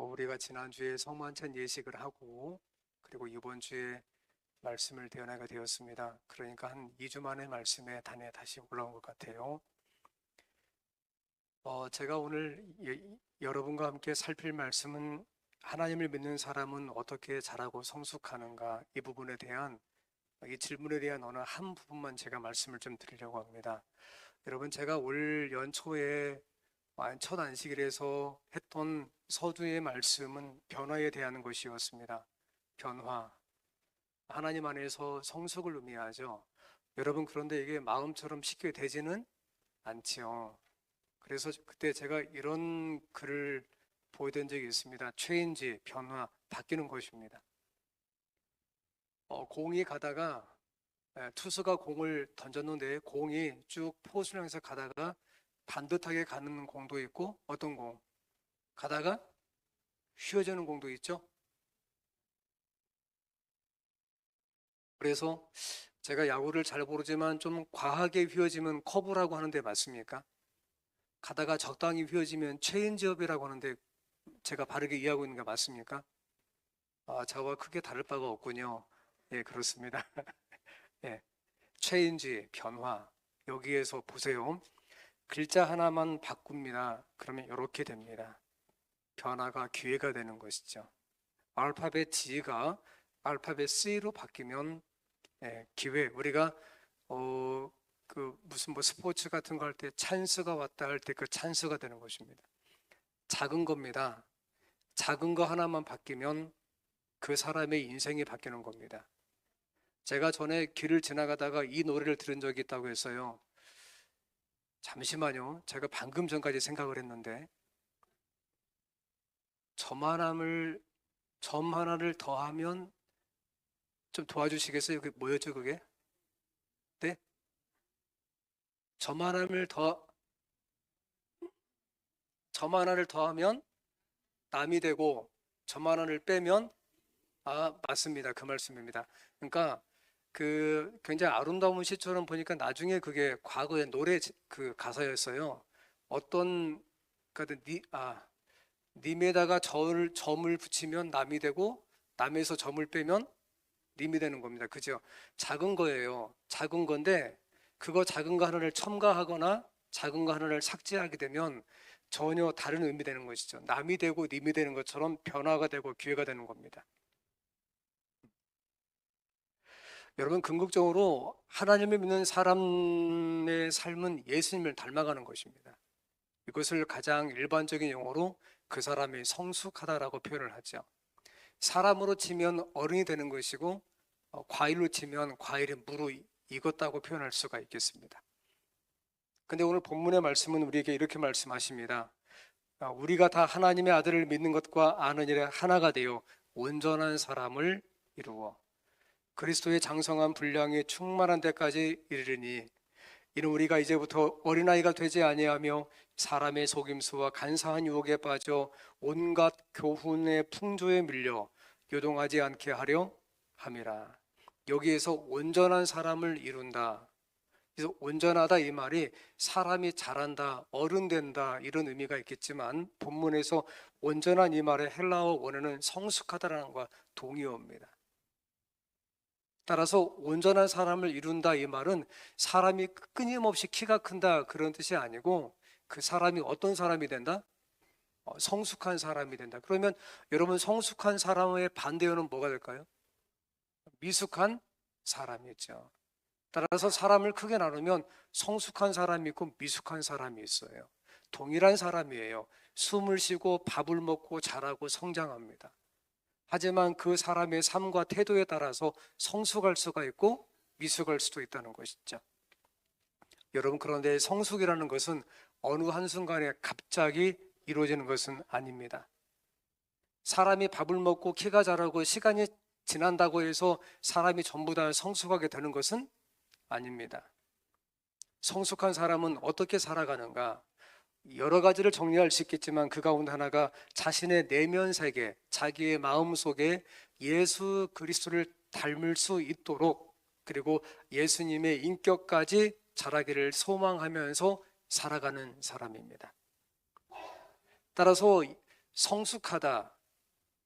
우리가 지난주에 성만찬 예식을 하고 그리고 이번 주에 말씀을 대언하게 되었습니다. 그러니까 한 2주 만에 말씀에 단에 다시 올라온 것 같아요. 제가 오늘 여러분과 함께 살필 말씀은 하나님을 믿는 사람은 어떻게 자라고 성숙하는가, 이 부분에 대한, 이 질문에 대한 어느 한 부분만 제가 말씀을 좀 드리려고 합니다. 여러분, 제가 올 연초에 첫 안식일에서 했던 서두의 말씀은 변화에 대한 것이었습니다. 변화. 하나님 안에서 성숙을 의미하죠. 여러분, 그런데 이게 마음처럼 쉽게 되지는 않지요. 그래서 그때 제가 이런 글을 보여드린 적이 있습니다. 체인지, 변화, 바뀌는 것입니다. 공이 가다가 투수가 공을 던졌는데 공이 쭉 포수를 향해서 가다가 반듯하게 가는 공도 있고, 어떤 공? 가다가 휘어지는 공도 있죠. 그래서 제가 야구를 잘 모르지만 좀 과하게 휘어지면 커브라고 하는데 맞습니까? 가다가 적당히 휘어지면 체인지업이라고 하는데 제가 바르게 이해하고 있는 게 맞습니까? 저와 크게 다를 바가 없군요. 예, 그렇습니다. 예, 체인지, 변화. 여기에서 보세요. 글자 하나만 바꿉니다. 그러면 이렇게 됩니다. 변화가 기회가 되는 것이죠. 알파벳 G가 알파벳 C로 바뀌면 기회. 우리가 무슨 스포츠 같은 거 할 때 찬스가 왔다 할 때 그 찬스가 되는 것입니다. 작은 겁니다. 작은 거 하나만 바뀌면 그 사람의 인생이 바뀌는 겁니다. 제가 전에 길을 지나가다가 이 노래를 들은 적이 있다고 했어요. 잠시만요. 제가 방금 전까지 생각을 했는데 점 하나를 더하면 좀 도와주시겠어요? 그게 뭐였죠, 그게? 네? 점 하나를 더 점 하나를 더하면 남이 되고 점 하나를 빼면 맞습니다. 그 말씀입니다. 그러니까 그 굉장히 아름다운 시처럼 보니까 나중에 그게 과거의 노래 그 가사였어요. 어떤 그러니까 님에다가 점을 붙이면 남이 되고 남에서 점을 빼면 님이 되는 겁니다. 그죠? 작은 거예요. 작은 건데 그거 작은 거 하나를 첨가하거나 작은 거 하나를 삭제하게 되면 전혀 다른 의미 되는 것이죠. 남이 되고 님이 되는 것처럼 변화가 되고 기회가 되는 겁니다. 여러분, 궁극적으로 하나님을 믿는 사람의 삶은 예수님을 닮아가는 것입니다. 이것을 가장 일반적인 용어로 그 사람이 성숙하다라고 표현을 하죠. 사람으로 치면 어른이 되는 것이고 과일로 치면 과일이 무로 익었다고 표현할 수가 있겠습니다. 근데 오늘 본문의 말씀은 우리에게 이렇게 말씀하십니다. 우리가 다 하나님의 아들을 믿는 것과 아는 일에 하나가 되어 온전한 사람을 이루어 그리스도의 장성한 분량이 충만한 데까지 이르리니 이는 우리가 이제부터 어린아이가 되지 아니하며 사람의 속임수와 간사한 유혹에 빠져 온갖 교훈의 풍조에 밀려 요동하지 않게 하려 함이라. 여기에서 온전한 사람을 이룬다. 그래서 온전하다 이 말이 사람이 자란다, 어른 된다 이런 의미가 있겠지만 본문에서 온전한 이 말의 헬라어 원어는 성숙하다라는 것과 동의어입니다. 따라서 온전한 사람을 이룬다 이 말은 사람이 끊임없이 키가 큰다 그런 뜻이 아니고 그 사람이 어떤 사람이 된다? 성숙한 사람이 된다. 그러면 여러분 성숙한 사람의 반대어는 뭐가 될까요? 미숙한 사람이죠. 따라서 사람을 크게 나누면 성숙한 사람이 있고 미숙한 사람이 있어요. 동일한 사람이에요. 숨을 쉬고 밥을 먹고 자라고 성장합니다. 하지만 그 사람의 삶과 태도에 따라서 성숙할 수가 있고 미숙할 수도 있다는 것이죠. 여러분, 그런데 성숙이라는 것은 어느 한순간에 갑자기 이루어지는 것은 아닙니다. 사람이 밥을 먹고 키가 자라고 시간이 지난다고 해서 사람이 전부 다 성숙하게 되는 것은 아닙니다. 성숙한 사람은 어떻게 살아가는가? 여러 가지를 정리할 수 있겠지만 그 가운데 하나가 자신의 내면 세계, 자기의 마음 속에 예수 그리스도를 닮을 수 있도록 그리고 예수님의 인격까지 자라기를 소망하면서 살아가는 사람입니다. 따라서 성숙하다,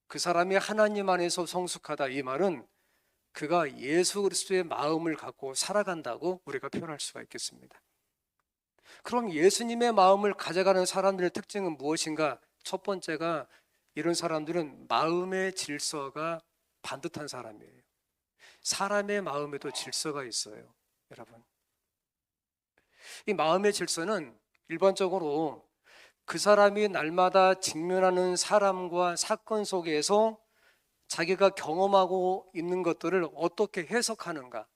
그 사람이 하나님 안에서 성숙하다, 이 말은 그가 예수 그리스도의 마음을 갖고 살아간다고 우리가 표현할 수가 있겠습니다. 그럼 예수님의 마음을 가져가는 사람들의 특징은 무엇인가? 첫 번째가, 이런 사람들은 마음의 질서가 반듯한 사람이에요. 사람의 마음에도 질서가 있어요, 여러분. 이 마음의 질서는 일반적으로 그 사람이 날마다 직면하는 사람과 사건 속에서 자기가 경험하고 있는 것들을 어떻게 해석하는가,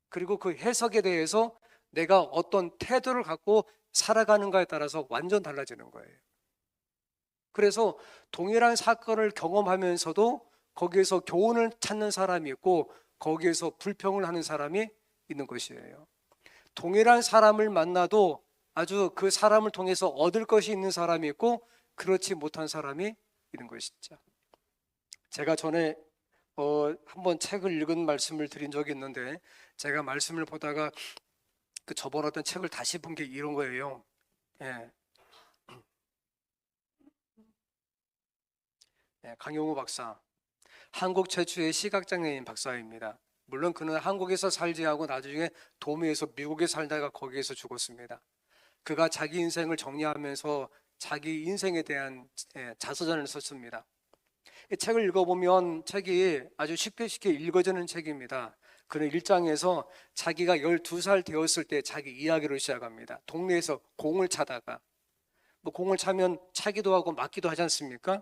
그리고 그 해석에 대해서 내가 어떤 태도를 갖고 살아가는가에 따라서 완전 달라지는 거예요. 그래서 동일한 사건을 경험하면서도 거기에서 교훈을 찾는 사람이 있고 거기에서 불평을 하는 사람이 있는 것이에요. 동일한 사람을 만나도 아주 그 사람을 통해서 얻을 것이 있는 사람이 있고 그렇지 못한 사람이 있는 것이죠. 제가 전에 한번 책을 읽은 말씀을 드린 적이 있는데, 제가 말씀을 보다가 그 저번 어떤 책을 다시 본 게 이런 거예요. 예. 강용우 박사, 한국 최초의 시각장애인 박사입니다. 물론 그는 한국에서 살지 하고 나중에 도미에서 미국에 살다가 거기에서 죽었습니다. 그가 자기 인생을 정리하면서 자기 인생에 대한 자서전을 썼습니다. 이 책을 읽어보면 책이 아주 쉽게 읽어지는 책입니다. 그는 1장에서 자기가 12살 되었을 때 자기 이야기를 시작합니다. 동네에서 공을 차다가, 공을 차면 차기도 하고 맞기도 하지 않습니까?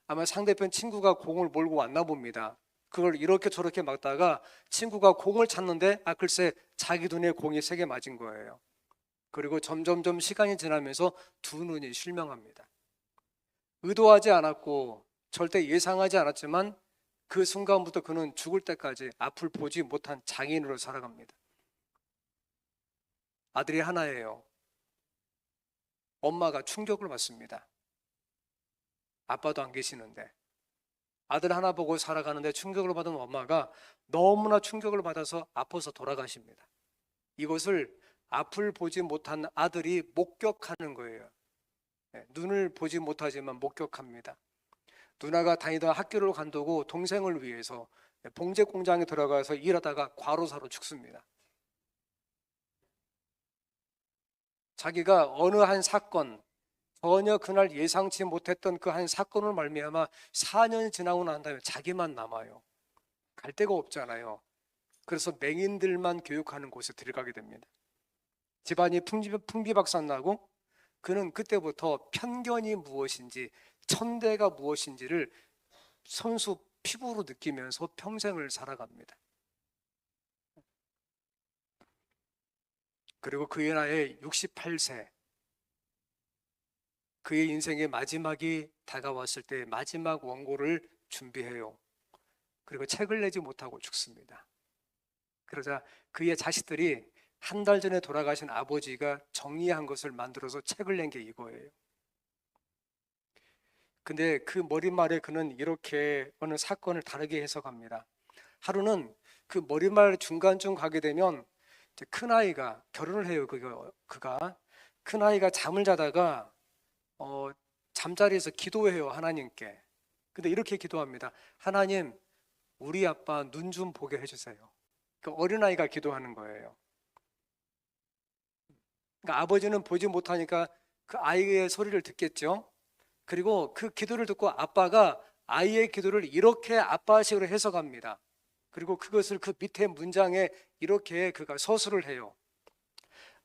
아마 상대편 친구가 공을 몰고 왔나 봅니다. 그걸 이렇게 저렇게 막다가 친구가 공을 찼는데 글쎄 자기 눈에 공이 3개 맞은 거예요. 그리고 점점점 시간이 지나면서 두 눈이 실명합니다. 의도하지 않았고 절대 예상하지 않았지만 그 순간부터 그는 죽을 때까지 앞을 보지 못한 장애인으로 살아갑니다. 아들이 하나예요. 엄마가 충격을 받습니다. 아빠도 안 계시는데 아들 하나 보고 살아가는데 충격을 받은 엄마가 너무나 충격을 받아서 아파서 돌아가십니다. 이것을 앞을 보지 못한 아들이 목격하는 거예요. 눈을 보지 못하지만 목격합니다. 누나가 다니던 학교를 관두고 동생을 위해서 봉제 공장에 들어가서 일하다가 과로사로 죽습니다. 자기가 어느 한 사건, 전혀 그날 예상치 못했던 그 한 사건을 말미암아 4년이 지나고 난 다음에 자기만 남아요. 갈 데가 없잖아요. 그래서 맹인들만 교육하는 곳에 들어가게 됩니다. 집안이 풍비박산나고 그는 그때부터 편견이 무엇인지, 천대가 무엇인지를 선수 피부로 느끼면서 평생을 살아갑니다. 그리고 그의 나이 68세, 그의 인생의 마지막이 다가왔을 때 마지막 원고를 준비해요. 그리고 책을 내지 못하고 죽습니다. 그러자 그의 자식들이 한 달 전에 돌아가신 아버지가 정리한 것을 만들어서 책을 낸 게 이거예요. 근데 그 머릿말에 그는 이렇게 어느 사건을 다르게 해석합니다. 하루는 그 머릿말 중간쯤 가게 되면 큰아이가 결혼을 해요. 그가 큰아이가 잠을 자다가 잠자리에서 기도해요, 하나님께. 근데 이렇게 기도합니다. 하나님, 우리 아빠 눈 좀 보게 해주세요. 그 어린아이가 기도하는 거예요. 그러니까 아버지는 보지 못하니까 그 아이의 소리를 듣겠죠. 그리고 그 기도를 듣고 아빠가 아이의 기도를 이렇게 아빠식으로 해석합니다. 그리고 그것을 그 밑에 문장에 이렇게 그가 서술을 해요.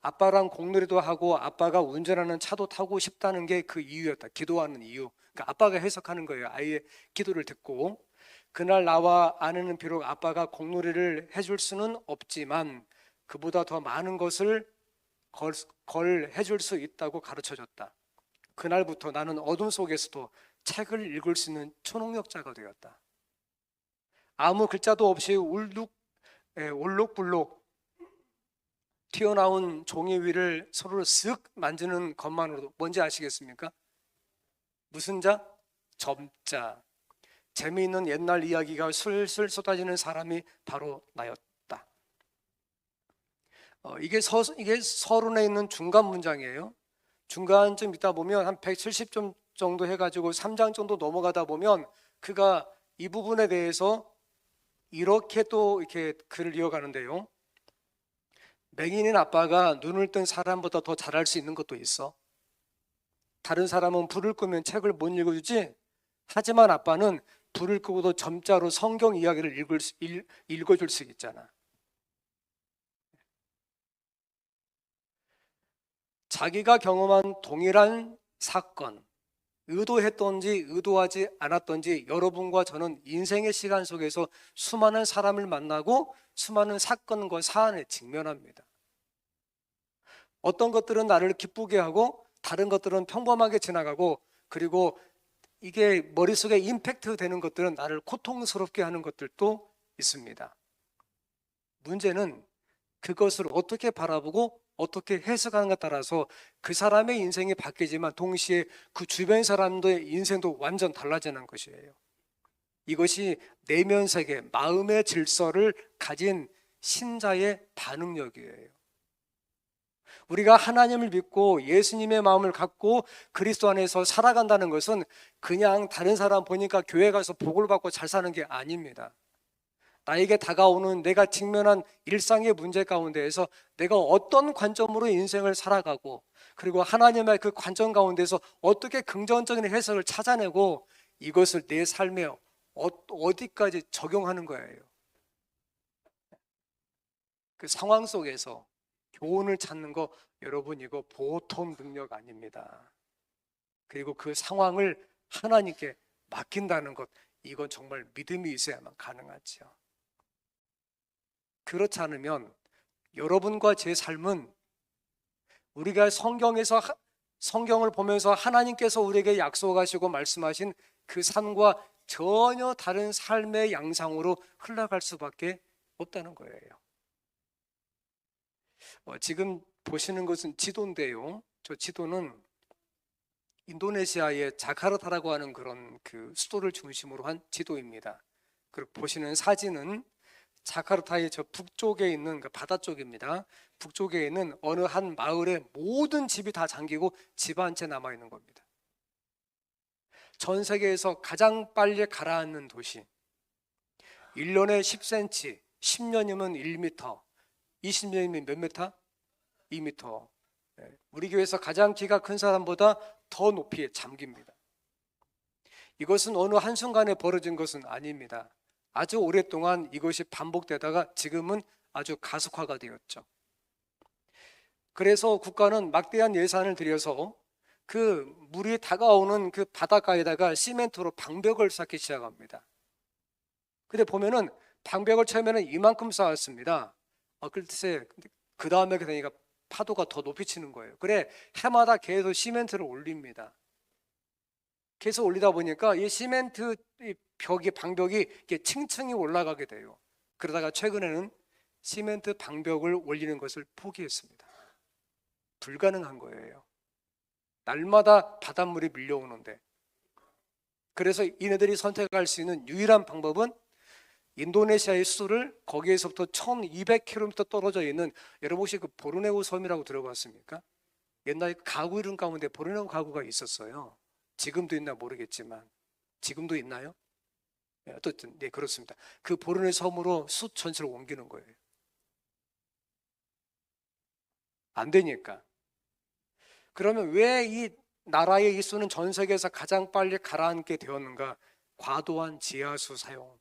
아빠랑 공놀이도 하고 아빠가 운전하는 차도 타고 싶다는 게 그 이유였다. 기도하는 이유. 그러니까 아빠가 해석하는 거예요. 아이의 기도를 듣고, 그날 나와 아내는 비록 아빠가 공놀이를 해줄 수는 없지만 그보다 더 많은 것을 걸 해줄 수 있다고 가르쳐줬다. 그날부터 나는 어둠 속에서도 책을 읽을 수 있는 초능력자가 되었다. 아무 글자도 없이 올록불록 튀어나온 종이 위를 서로 쓱 만지는 것만으로도 뭔지 아시겠습니까? 무슨 자? 점자. 재미있는 옛날 이야기가 술술 쏟아지는 사람이 바로 나였다. 이게 서론에 있는 중간 문장이에요. 중간쯤 있다 보면 한 170점 정도 해가지고 3장 정도 넘어가다 보면 그가 이 부분에 대해서 이렇게 또 이렇게 글을 이어가는데요. 맹인인 아빠가 눈을 뜬 사람보다 더 잘할 수 있는 것도 있어. 다른 사람은 불을 끄면 책을 못 읽어주지. 하지만 아빠는 불을 끄고도 점자로 성경 이야기를 읽어줄 수 있잖아. 자기가 경험한 동일한 사건, 의도했던지 의도하지 않았던지 여러분과 저는 인생의 시간 속에서 수많은 사람을 만나고 수많은 사건과 사안에 직면합니다. 어떤 것들은 나를 기쁘게 하고 다른 것들은 평범하게 지나가고, 그리고 이게 머릿속에 임팩트 되는 것들은 나를 고통스럽게 하는 것들도 있습니다. 문제는 그것을 어떻게 바라보고 어떻게 해석하는가에 따라서 그 사람의 인생이 바뀌지만 동시에 그 주변 사람들의 인생도 완전 달라지는 것이에요. 이것이 내면 세계, 마음의 질서를 가진 신자의 반응력이에요. 우리가 하나님을 믿고 예수님의 마음을 갖고 그리스도 안에서 살아간다는 것은 그냥 다른 사람 보니까 교회 가서 복을 받고 잘 사는 게 아닙니다. 나에게 다가오는 내가 직면한 일상의 문제 가운데에서 내가 어떤 관점으로 인생을 살아가고, 그리고 하나님의 그 관점 가운데서 어떻게 긍정적인 해석을 찾아내고 이것을 내 삶에 어디까지 적용하는 거예요. 그 상황 속에서 교훈을 찾는 거, 여러분 이거 보통 능력 아닙니다. 그리고 그 상황을 하나님께 맡긴다는 것, 이건 정말 믿음이 있어야만 가능하죠. 그렇지 않으면 여러분과 제 삶은 우리가 성경을 보면서 하나님께서 우리에게 약속하시고 말씀하신 그 삶과 전혀 다른 삶의 양상으로 흘러갈 수밖에 없다는 거예요. 지금 보시는 것은 지도인데요. 저 지도는 인도네시아의 자카르타라고 하는 그런 그 수도를 중심으로 한 지도입니다. 그리고 보시는 사진은 자카르타의 저 북쪽에 있는 그 바다 쪽입니다. 북쪽에 있는 어느 한 마을에 모든 집이 다 잠기고 집 한 채 남아 있는 겁니다. 전 세계에서 가장 빨리 가라앉는 도시. 1년에 10cm, 10년이면 1m, 20년이면 몇 미터? 2m. 우리 교회에서 가장 키가 큰 사람보다 더 높이에 잠깁니다. 이것은 어느 한순간에 벌어진 것은 아닙니다. 아주 오랫동안 이것이 반복되다가 지금은 아주 가속화가 되었죠. 그래서 국가는 막대한 예산을 들여서 그 물이 다가오는 그 바닷가에다가 시멘트로 방벽을 쌓기 시작합니다. 근데 보면은 방벽을 처음에는 이만큼 쌓았습니다. 글쎄 그 다음에 그러니까 파도가 더 높이 치는 거예요. 그래 해마다 계속 시멘트를 올립니다. 계속 올리다 보니까 이 시멘트 벽이 방벽이 이렇게 층층이 올라가게 돼요. 그러다가 최근에는 시멘트 방벽을 올리는 것을 포기했습니다. 불가능한 거예요. 날마다 바닷물이 밀려오는데. 그래서 이네들이 선택할 수 있는 유일한 방법은 인도네시아의 수도를 거기에서부터 1200km 떨어져 있는, 여러분 혹시 그 보르네오 섬이라고 들어봤습니까? 옛날에 가구 이름 가운데 보르네오 가구가 있었어요. 지금도 있나 모르겠지만. 지금도 있나요? 네, 어쨌든 네, 그렇습니다. 그 보르네오 섬으로 숲 전체를 옮기는 거예요. 안 되니까. 그러면 왜 이 나라의 이 수는 전 세계에서 가장 빨리 가라앉게 되었는가? 과도한 지하수 사용.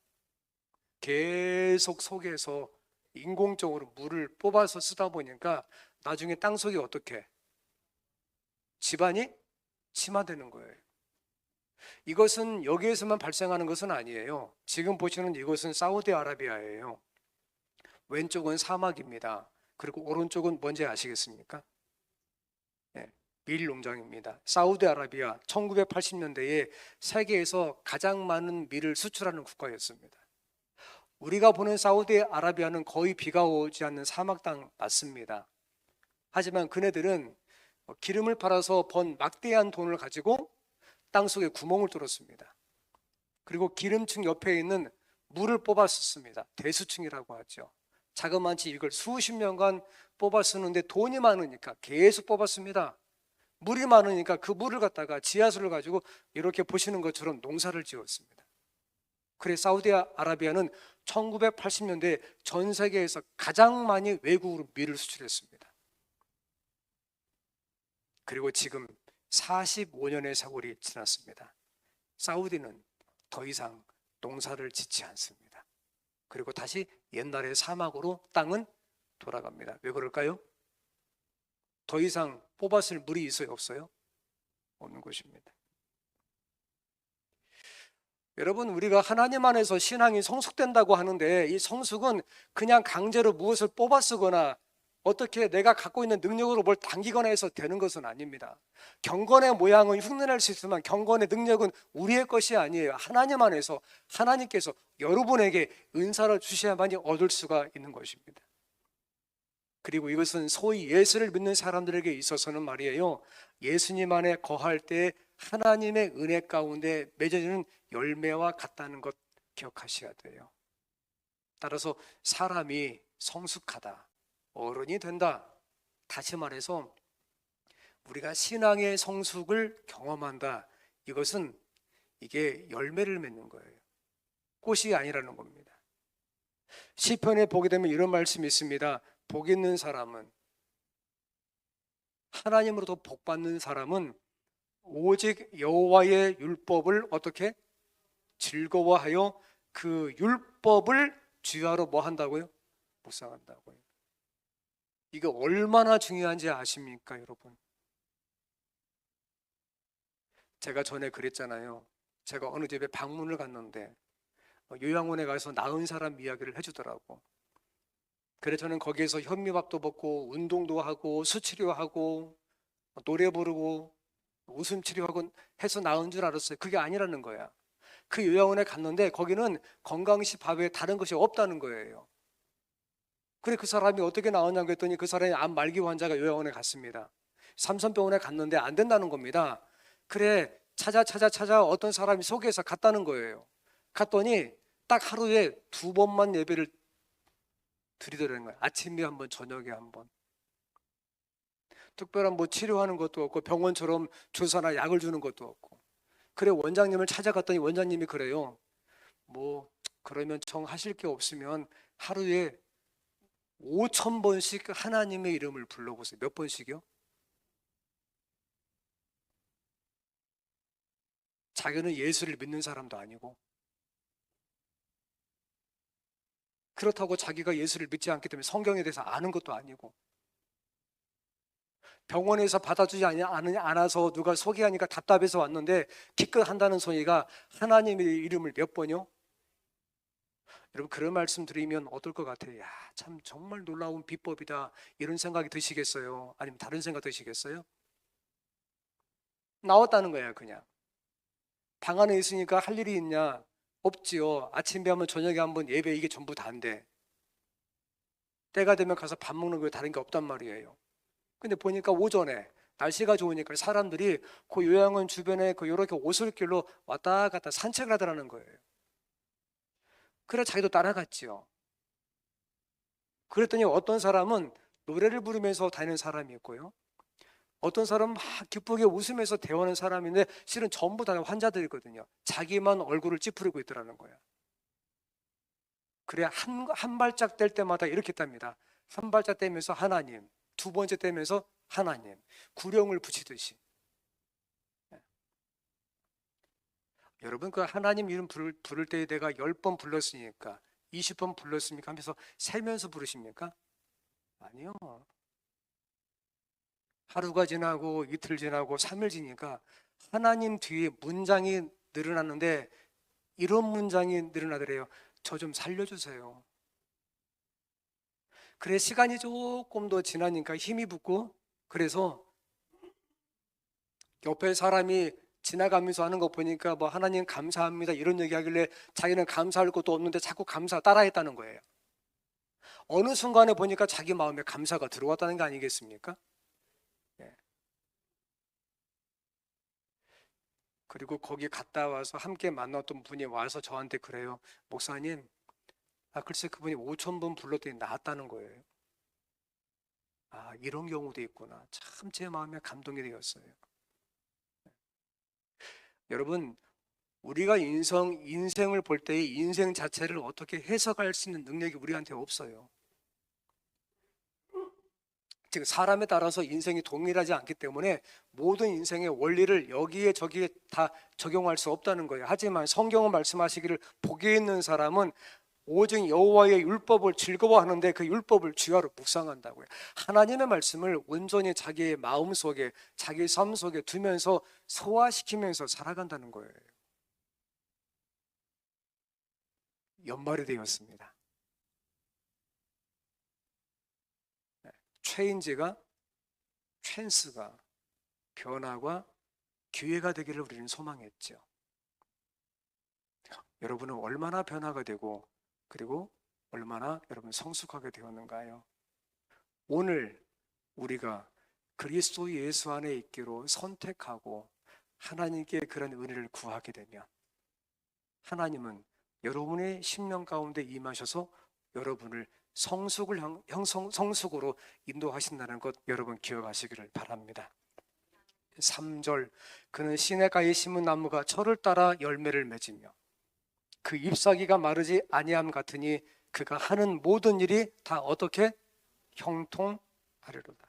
계속 속에서 인공적으로 물을 뽑아서 쓰다 보니까 나중에 땅속이 어떻게? 집안이 침하되는 거예요. 이것은 여기에서만 발생하는 것은 아니에요. 지금 보시는 이곳은 사우디아라비아예요. 왼쪽은 사막입니다. 그리고 오른쪽은 뭔지 아시겠습니까? 네, 밀 농장입니다. 사우디아라비아 1980년대에 세계에서 가장 많은 밀을 수출하는 국가였습니다. 우리가 보는 사우디아라비아는 거의 비가 오지 않는 사막 땅 맞습니다. 하지만 그네들은 기름을 팔아서 번 막대한 돈을 가지고 땅속에 구멍을 뚫었습니다. 그리고 기름층 옆에 있는 물을 뽑았었습니다. 대수층이라고 하죠. 자그마치 이걸 수십 년간 뽑아 쓰는데 돈이 많으니까 계속 뽑았습니다. 물이 많으니까 그 물을 갖다가 지하수를 가지고 이렇게 보시는 것처럼 농사를 지었습니다. 그래 사우디아라비아는 1980년대 전 세계에서 가장 많이 외국으로 밀을 수출했습니다. 그리고 지금 45년의 세월이 지났습니다. 사우디는 더 이상 농사를 짓지 않습니다. 그리고 다시 옛날의 사막으로 땅은 돌아갑니다. 왜 그럴까요? 더 이상 뽑았을 물이 있어요, 없어요? 없는 것입니다. 여러분, 우리가 하나님 안에서 신앙이 성숙된다고 하는데 이 성숙은 그냥 강제로 무엇을 뽑아 쓰거나 어떻게 내가 갖고 있는 능력으로 뭘 당기거나 해서 되는 것은 아닙니다. 경건의 모양은 흉내낼 수 있지만 경건의 능력은 우리의 것이 아니에요. 하나님 안에서 하나님께서 여러분에게 은사를 주셔야만이 얻을 수가 있는 것입니다. 그리고 이것은 소위 예수를 믿는 사람들에게 있어서는 말이에요, 예수님 안에 거할 때 하나님의 은혜 가운데 맺어지는 열매와 같다는 것 기억하셔야 돼요. 따라서 사람이 성숙하다, 어른이 된다, 다시 말해서 우리가 신앙의 성숙을 경험한다, 이것은 이게 열매를 맺는 거예요. 꽃이 아니라는 겁니다. 시편에 보게 되면 이런 말씀이 있습니다. 복 있는 사람은, 하나님으로부터 복 받는 사람은 오직 여호와의 율법을 어떻게 즐거워하여 그 율법을 주야로 뭐 한다고요? 묵상한다고요. 이게 얼마나 중요한지 아십니까, 여러분? 제가 전에 그랬잖아요. 제가 어느 집에 방문을 갔는데 요양원에 가서 나은 사람 이야기를 해주더라고. 그래 저는 거기에서 현미밥도 먹고 운동도 하고 수치료하고 노래 부르고 웃음 치료하고 해서 나은 줄 알았어요. 그게 아니라는 거야. 그 요양원에 갔는데 거기는 건강시 밥 외에 다른 것이 없다는 거예요. 그래 그 사람이 어떻게 나왔냐고 했더니 그 사람이 암 말기 환자가 요양원에 갔습니다. 삼선병원에 갔는데 안 된다는 겁니다. 그래 찾아 어떤 사람이 소개해서 갔다는 거예요. 갔더니 딱 하루에 2번만 예배를 드리더라는 거예요. 아침에 한 번, 저녁에 한 번. 특별한 뭐 치료하는 것도 없고 병원처럼 주사나 약을 주는 것도 없고. 그래 원장님을 찾아갔더니 원장님이 그래요. 뭐 그러면 정 하실 게 없으면 하루에 5,000번씩 하나님의 이름을 불러보세요. 몇 번씩이요? 자기는 예수를 믿는 사람도 아니고 그렇다고 자기가 예수를 믿지 않기 때문에 성경에 대해서 아는 것도 아니고 병원에서 받아주지 않아서 누가 소개하니까 답답해서 왔는데 기껏 한다는 소리가 하나님의 이름을 몇 번요? 여러분 그런 말씀 드리면 어떨 것 같아요? 야, 참 정말 놀라운 비법이다 이런 생각이 드시겠어요? 아니면 다른 생각 드시겠어요? 나왔다는 거예요. 그냥 방 안에 있으니까 할 일이 있냐? 없지요. 아침에 한번 저녁에 한번 예배 이게 전부 다인데 때가 되면 가서 밥 먹는 거에 다른 게 없단 말이에요. 근데 보니까 오전에 날씨가 좋으니까 사람들이 그 요양원 주변에 그 요렇게 오솔길로 왔다 갔다 산책을 하더라는 거예요. 그래 자기도 따라갔지요. 그랬더니 어떤 사람은 노래를 부르면서 다니는 사람이 있고요. 어떤 사람은 막 기쁘게 웃으면서 대화하는 사람인데 실은 전부 다 환자들이거든요. 자기만 얼굴을 찌푸리고 있더라는 거야. 그래 한 발짝 뗄 때마다 이렇게 뗍니다. 한 발짝 떼면서 하나님, 두 번째 떼면서 하나님, 구령을 붙이듯이. 여러분 그 하나님 이름 부를 때 내가 10번 불렀으니까 20번 불렀습니까 하면서 세면서 부르십니까? 아니요. 하루가 지나고 이틀 지나고 3일 지니까 하나님 뒤에 문장이 늘어났는데 이런 문장이 늘어나더래요. 저 좀 살려주세요. 그래 시간이 조금 더 지나니까 힘이 붙고 그래서 옆에 사람이 지나가면서 하는 거 보니까 뭐 하나님 감사합니다 이런 얘기하길래 자기는 감사할 것도 없는데 자꾸 감사 따라했다는 거예요. 어느 순간에 보니까 자기 마음에 감사가 들어왔다는 게 아니겠습니까? 예. 그리고 거기 갔다 와서 함께 만났던 분이 와서 저한테 그래요. 목사님, 글쎄 그분이 5,000번 불렀더니 나았다는 거예요. 이런 경우도 있구나. 참 제 마음에 감동이 되었어요. 여러분, 우리가 인생을 볼 때 인생 자체를 어떻게 해석할 수 있는 능력이 우리한테 없어요. 즉 사람에 따라서 인생이 동일하지 않기 때문에 모든 인생의 원리를 여기에 저기에 다 적용할 수 없다는 거예요. 하지만 성경은 말씀하시기를 복이 있는 사람은 오직 여호와의 율법을 즐거워하는데 그 율법을 주야로 묵상한다고요. 하나님의 말씀을 온전히 자기의 마음 속에, 자기 삶 속에 두면서 소화시키면서 살아간다는 거예요. 연말이 되었습니다. 체인지가 찬스가 변화가 기회가 되기를 우리는 소망했죠. 여러분은 얼마나 변화가 되고 그리고 얼마나 여러분 성숙하게 되었는가요? 오늘 우리가 그리스도 예수 안에 있기로 선택하고 하나님께 그런 은혜를 구하게 되면 하나님은 여러분의 심령 가운데 임하셔서 여러분을 성숙으로 인도하신다는 것 여러분 기억하시기를 바랍니다. 3절 그는 시냇가에 심은 나무가 철을 따라 열매를 맺으며 그 잎사귀가 마르지 아니함 같으니 그가 하는 모든 일이 다 어떻게 형통하리로다.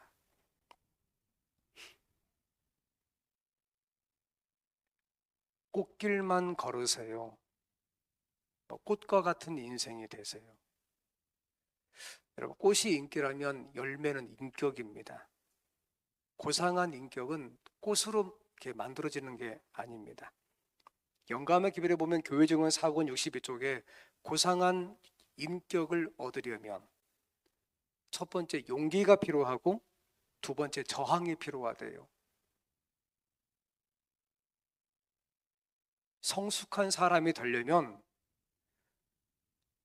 꽃길만 걸으세요. 꽃과 같은 인생이 되세요. 여러분, 꽃이 인기라면 열매는 인격입니다. 고상한 인격은 꽃으로 이렇게 만들어지는 게 아닙니다. 영감의 기별에 보면 교회증언 4권 62쪽에 고상한 인격을 얻으려면 첫 번째 용기가 필요하고 두 번째 저항이 필요하대요. 성숙한 사람이 되려면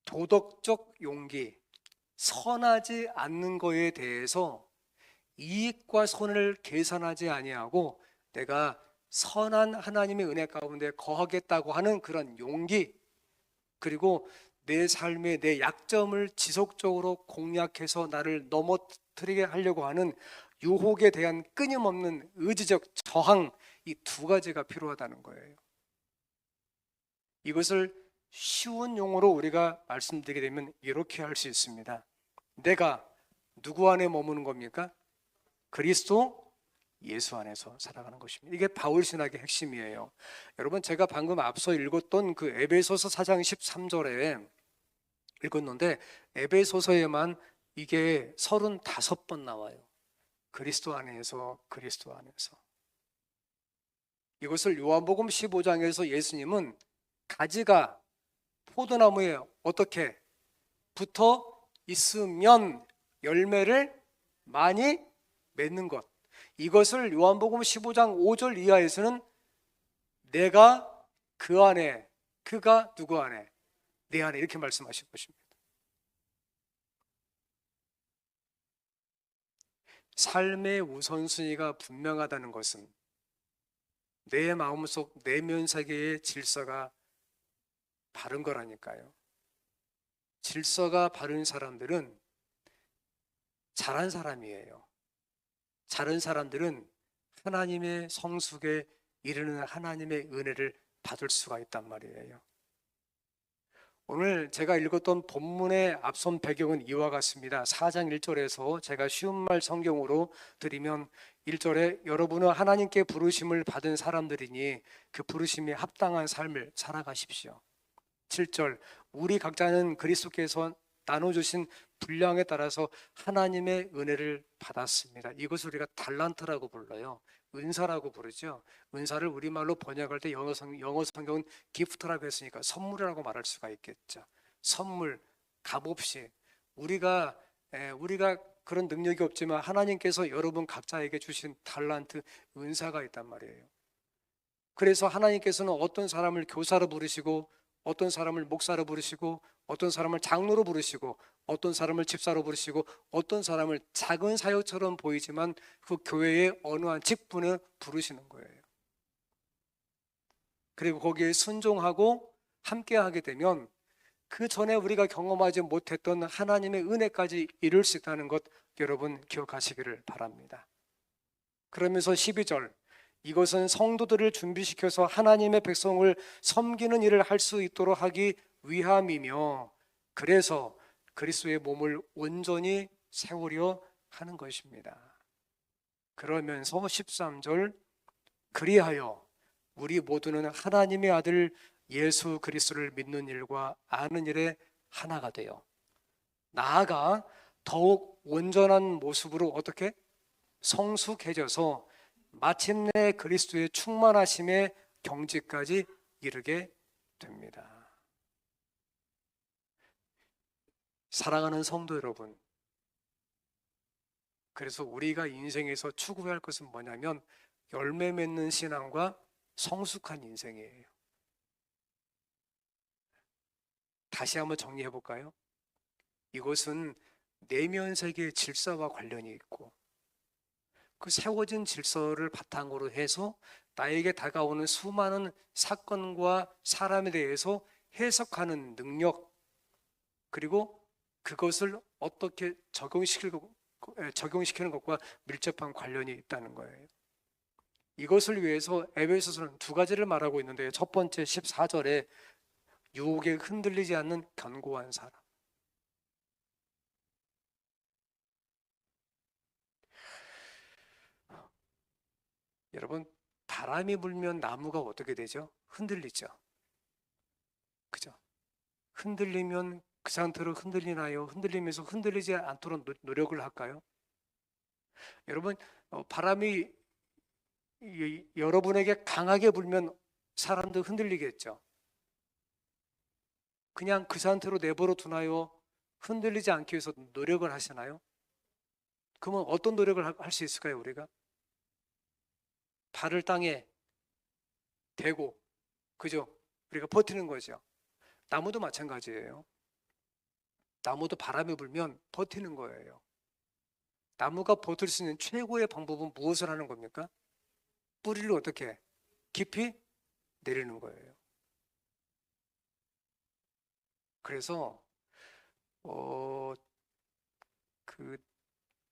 도덕적 용기, 선하지 않는 거에 대해서 이익과 손해를 계산하지 아니하고 내가 선한 하나님의 은혜 가운데 거하겠다고 하는 그런 용기, 그리고 내 삶의 내 약점을 지속적으로 공략해서 나를 넘어뜨리게 하려고 하는 유혹에 대한 끊임없는 의지적 저항, 이 두 가지가 필요하다는 거예요. 이것을 쉬운 용어로 우리가 말씀드리게 되면 이렇게 할 수 있습니다. 내가 누구 안에 머무는 겁니까? 그리스도 예수 안에서 살아가는 것입니다. 이게 바울 신학의 핵심이에요. 여러분, 제가 방금 앞서 읽었던 그 에베소서 4장 13절에 읽었는데 에베소서에만 이게 35번 나와요. 그리스도 안에서, 그리스도 안에서. 이것을 요한복음 15장에서 예수님은 가지가 포도나무에 어떻게 붙어 있으면 열매를 많이 맺는 것, 이것을 요한복음 15장 5절 이하에서는 내가 그 안에, 그가 누구 안에, 내 안에, 이렇게 말씀하신 것입니다. 삶의 우선순위가 분명하다는 것은 내 마음속 내면 세계의 질서가 바른 거라니까요. 질서가 바른 사람들은 잘한 사람이에요. 잘한 사람들은 하나님의 성숙에 이르는 하나님의 은혜를 받을 수가 있단 말이에요. 오늘 제가 읽었던 본문의 앞선 배경은 이와 같습니다. 4장 1절에서 제가 쉬운 말 성경으로 드리면 1절에 여러분은 하나님께 부르심을 받은 사람들이니 그 부르심에 합당한 삶을 살아가십시오. 7절 우리 각자는 그리스도께서 나눠주신 분량에 따라서 하나님의 은혜를 받았습니다. 이것을 우리가 달란트라고 불러요. 은사라고 부르죠. 은사를 우리말로 번역할 때 영어 성경은 기프트라고 했으니까 선물이라고 말할 수가 있겠죠. 선물, 값없이 우리가 그런 능력이 없지만 하나님께서 여러분 각자에게 주신 달란트, 은사가 있단 말이에요. 그래서 하나님께서는 어떤 사람을 교사로 부르시고 어떤 사람을 목사로 부르시고 어떤 사람을 장로로 부르시고 어떤 사람을 집사로 부르시고 어떤 사람을 작은 사역처럼 보이지만 그 교회의 어느 한 직분에 부르시는 거예요. 그리고 거기에 순종하고 함께 하게 되면 그 전에 우리가 경험하지 못했던 하나님의 은혜까지 이룰 수 있다는 것 여러분 기억하시기를 바랍니다. 그러면서 12절, 이것은 성도들을 준비시켜서 하나님의 백성을 섬기는 일을 할 수 있도록 하기 위함이며 그래서 그리스도의 몸을 온전히 세우려 하는 것입니다. 그러면서 13절, 그리하여 우리 모두는 하나님의 아들 예수 그리스도를 믿는 일과 아는 일에 하나가 되어 나아가 더욱 온전한 모습으로 어떻게 성숙해져서 마침내 그리스도의 충만하심의 경지까지 이르게 됩니다. 사랑하는 성도 여러분, 그래서 우리가 인생에서 추구해야 할 것은 뭐냐면 열매 맺는 신앙과 성숙한 인생이에요. 다시 한번 정리해 볼까요? 이것은 내면 세계의 질서와 관련이 있고 그 세워진 질서를 바탕으로 해서 나에게 다가오는 수많은 사건과 사람에 대해서 해석하는 능력, 그리고 그것을 어떻게 적용시키는 것과 밀접한 관련이 있다는 거예요. 이것을 위해서 에베소서는 두 가지를 말하고 있는데요. 첫 번째 14절에 유혹에 흔들리지 않는 견고한 사람. 여러분, 바람이 불면 나무가 어떻게 되죠? 흔들리죠. 그죠? 흔들리면 그 상태로 흔들리나요? 흔들리면서 흔들리지 않도록 노력을 할까요? 여러분, 바람이 여러분에게 강하게 불면 사람도 흔들리겠죠. 그냥 그 상태로 내버려 두나요? 흔들리지 않기 위해서 노력을 하시나요? 그러면 어떤 노력을 할 수 있을까요, 우리가? 발을 땅에 대고, 그죠? 우리가 버티는 거죠. 나무도 마찬가지예요. 나무도 바람이 불면 버티는 거예요. 나무가 버틸 수 있는 최고의 방법은 무엇을 하는 겁니까? 뿌리를 어떻게 깊이 내리는 거예요. 그래서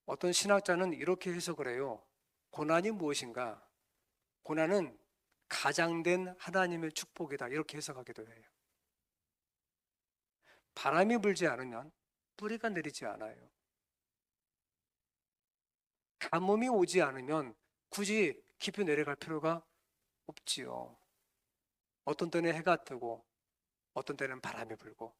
어떤 신학자는 이렇게 해석을 해요. 고난이 무엇인가? 고난은 가장된 하나님의 축복이다. 이렇게 해석하기도 해요. 바람이 불지 않으면 뿌리가 내리지 않아요. 가뭄이 오지 않으면 굳이 깊이 내려갈 필요가 없지요. 어떤 때는 해가 뜨고 어떤 때는 바람이 불고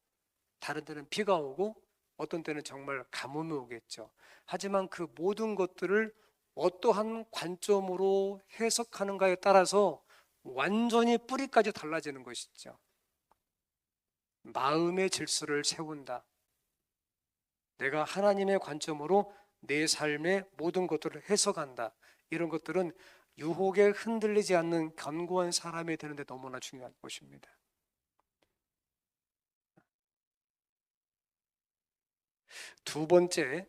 다른 때는 비가 오고 어떤 때는 정말 가뭄이 오겠죠. 하지만 그 모든 것들을 어떠한 관점으로 해석하는가에 따라서 완전히 뿌리까지 달라지는 것이죠. 마음의 질서를 세운다. 내가 하나님의 관점으로 내 삶의 모든 것들을 해석한다. 이런 것들은 유혹에 흔들리지 않는 견고한 사람이 되는데 너무나 중요한 것입니다. 두 번째,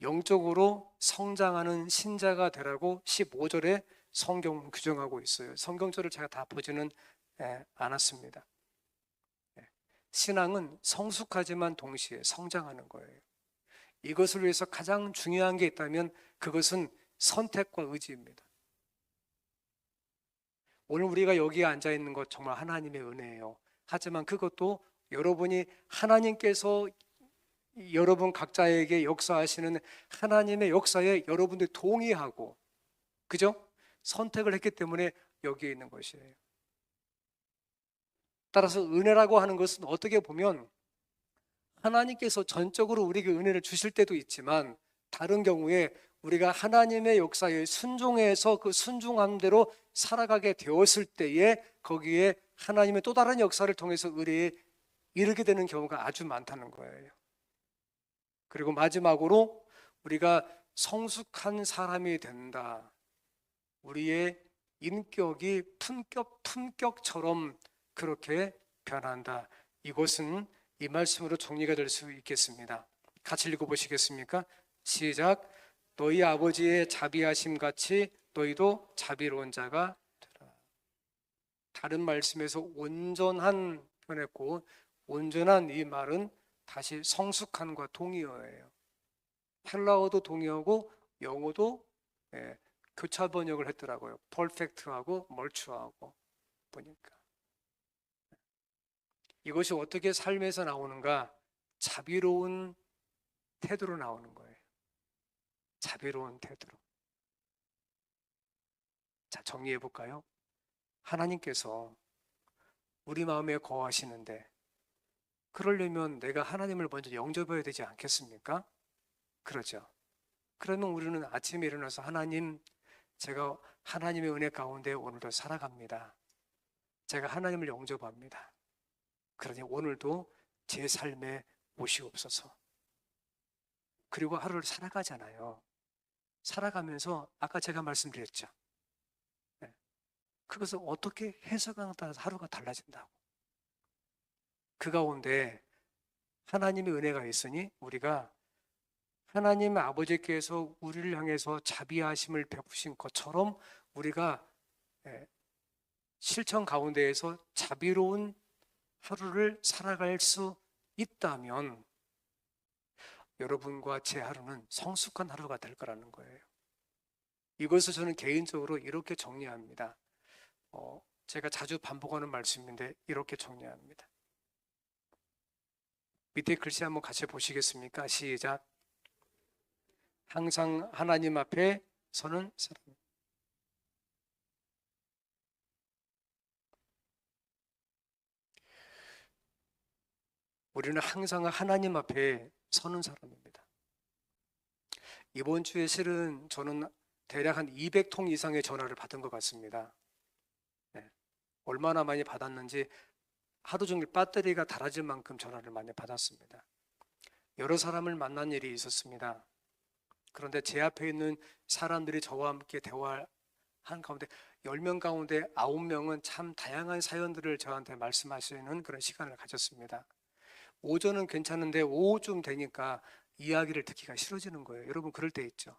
영적으로 성장하는 신자가 되라고 15절에 성경 규정하고 있어요. 성경절을 제가 다 보지는 않았습니다. 신앙은 성숙하지만 동시에 성장하는 거예요. 이것을 위해서 가장 중요한 게 있다면 그것은 선택과 의지입니다. 오늘 우리가 여기에 앉아 있는 것 정말 하나님의 은혜예요. 하지만 그것도 여러분이 하나님께서 여러분 각자에게 역사하시는 하나님의 역사에 여러분들이 동의하고, 그죠? 선택을 했기 때문에 여기에 있는 것이에요. 따라서 은혜라고 하는 것은 어떻게 보면 하나님께서 전적으로 우리에게 은혜를 주실 때도 있지만 다른 경우에 우리가 하나님의 역사에 순종해서 그 순종함대로 살아가게 되었을 때에 거기에 하나님의 또 다른 역사를 통해서 은혜에 이르게 되는 경우가 아주 많다는 거예요. 그리고 마지막으로 우리가 성숙한 사람이 된다. 우리의 인격이 품격처럼 그렇게 변한다. 이것은 이 말씀으로 정리가 될 수 있겠습니다. 같이 읽어보시겠습니까? 시작. 너희 아버지의 자비하심 같이 너희도 자비로운 자가 되라. 다른 말씀에서 온전한 표현했고 온전한 이 말은 다시 성숙한과 동의어예요. 헬라어도 동의어고 영어도 교차 번역을 했더라고요. 퍼펙트하고 멀추하고 보니까. 이것이 어떻게 삶에서 나오는가? 자비로운 태도로 나오는 거예요. 자비로운 태도로. 자, 정리해 볼까요? 하나님께서 우리 마음에 거하시는데 그러려면 내가 하나님을 먼저 영접해야 되지 않겠습니까? 그러죠. 그러면 우리는 아침에 일어나서 하나님, 제가 하나님의 은혜 가운데 오늘도 살아갑니다. 제가 하나님을 영접합니다. 그러니 오늘도 제 삶에 오시옵소서. 그리고 하루를 살아가잖아요. 살아가면서 아까 제가 말씀드렸죠. 그것을 어떻게 해석하느냐에 따라서 하루가 달라진다고. 그 가운데 하나님의 은혜가 있으니 우리가 하나님 아버지께서 우리를 향해서 자비하심을 베푸신 것처럼 우리가 실천 가운데에서 자비로운 하루를 살아갈 수 있다면 여러분과 제 하루는 성숙한 하루가 될 거라는 거예요. 이것을 저는 개인적으로 이렇게 정리합니다. 제가 자주 반복하는 말씀인데 이렇게 정리합니다. 밑에 글씨 한번 같이 보시겠습니까? 시작. 항상 하나님 앞에 서는 사람. 우리는 항상 하나님 앞에 서는 사람입니다. 이번 주에 실은 저는 대략 한 200통 이상의 전화를 받은 것 같습니다. 얼마나 많이 받았는지 하루 종일 배터리가 닳아질 만큼 전화를 많이 받았습니다. 여러 사람을 만난 일이 있었습니다. 그런데 제 앞에 있는 사람들이 저와 함께 대화한 가운데 10명 가운데 9명은 참 다양한 사연들을 저한테 말씀하시는 그런 시간을 가졌습니다. 오전은 괜찮은데 오후쯤 되니까 이야기를 듣기가 싫어지는 거예요. 여러분 그럴 때 있죠.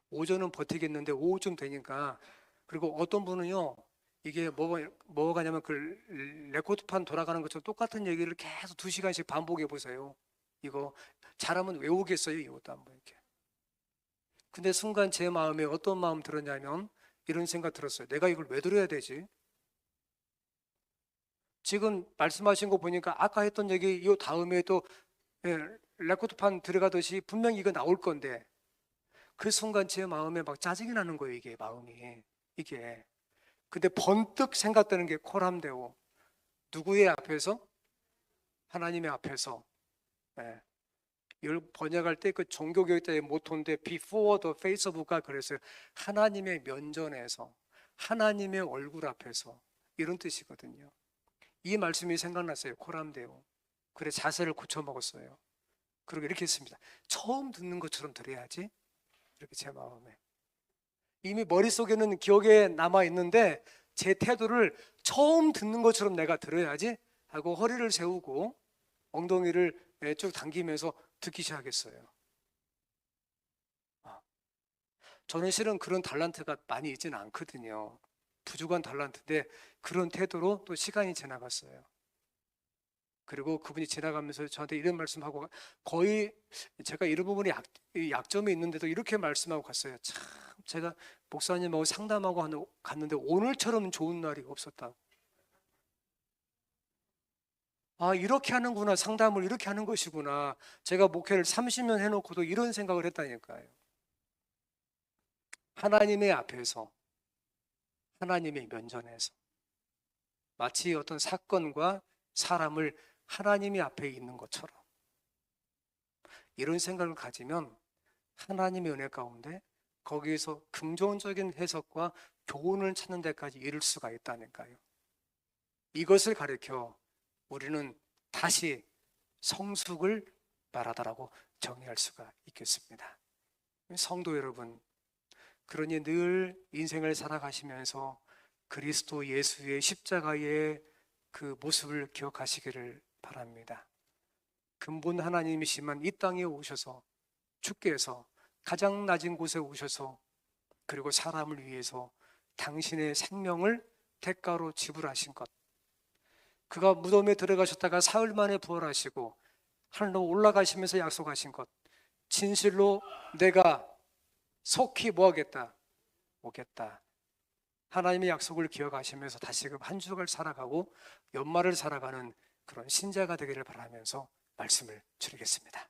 오전은 버티겠는데 오후쯤 되니까. 그리고 어떤 분은요, 이게 뭐가냐면 그 레코드판 돌아가는 것처럼 똑같은 얘기를 계속 2시간씩 반복해 보세요. 이거 잘하면 외우겠어요, 이것도 한번 이렇게. 근데 순간 제 마음에 어떤 마음 들었냐면 이런 생각 들었어요. 내가 이걸 왜 들어야 되지? 지금 말씀하신 거 보니까 아까 했던 얘기 이 다음에 또 레코드판 들어가듯이 분명히 이거 나올 건데 그 순간 제 마음에 막 짜증이 나는 거예요. 이게 마음이 이게. 근데 번뜩 생각되는 게 코람데오. 누구의 앞에서? 하나님의 앞에서. 이걸 번역할 때 그 종교교육 때의 모토인데 Before the face of God 그랬어요. 하나님의 면전에서, 하나님의 얼굴 앞에서 이런 뜻이거든요. 이 말씀이 생각났어요. 코람데오. 그래 자세를 고쳐 먹었어요. 그리고 이렇게 했습니다. 처음 듣는 것처럼 들어야지. 이렇게 제 마음에. 이미 머릿속에는 기억에 남아 있는데 제 태도를 처음 듣는 것처럼 내가 들어야지 하고 허리를 세우고 엉덩이를 쭉 당기면서 듣기 시작했어요. 저는 실은 그런 달란트가 많이 있지는 않거든요. 부족한 달란트인데 그런 태도로 또 시간이 지나갔어요. 그리고 그분이 지나가면서 저한테 이런 말씀하고 거의 제가 이런 부분이 약점이 있는데도 이렇게 말씀하고 갔어요. 참 제가 목사님하고 상담하고 갔는데 오늘처럼 좋은 날이 없었다고. 아 이렇게 하는구나. 상담을 이렇게 하는 것이구나. 제가 목회를 30년 해놓고도 이런 생각을 했다니까요. 하나님의 앞에서 하나님의 면전에서 마치 어떤 사건과 사람을 하나님이 앞에 있는 것처럼 이런 생각을 가지면 하나님의 은혜 가운데 거기에서 긍정적인 해석과 교훈을 찾는 데까지 이를 수가 있다니까요. 이것을 가리켜 우리는 다시 성숙을 말하다라고 정의할 수가 있겠습니다. 성도 여러분, 그러니 늘 인생을 살아가시면서 그리스도 예수의 십자가의 그 모습을 기억하시기를 바랍니다. 근본 하나님이시만 이 땅에 오셔서 주께서 가장 낮은 곳에 오셔서 그리고 사람을 위해서 당신의 생명을 대가로 지불하신 것, 그가 무덤에 들어가셨다가 사흘 만에 부활하시고 하늘로 올라가시면서 약속하신 것, 진실로 내가 속히 뭐하겠다? 오겠다. 하나님의 약속을 기억하시면서 다시금 한 주를 살아가고 연말을 살아가는 그런 신자가 되기를 바라면서 말씀을 드리겠습니다.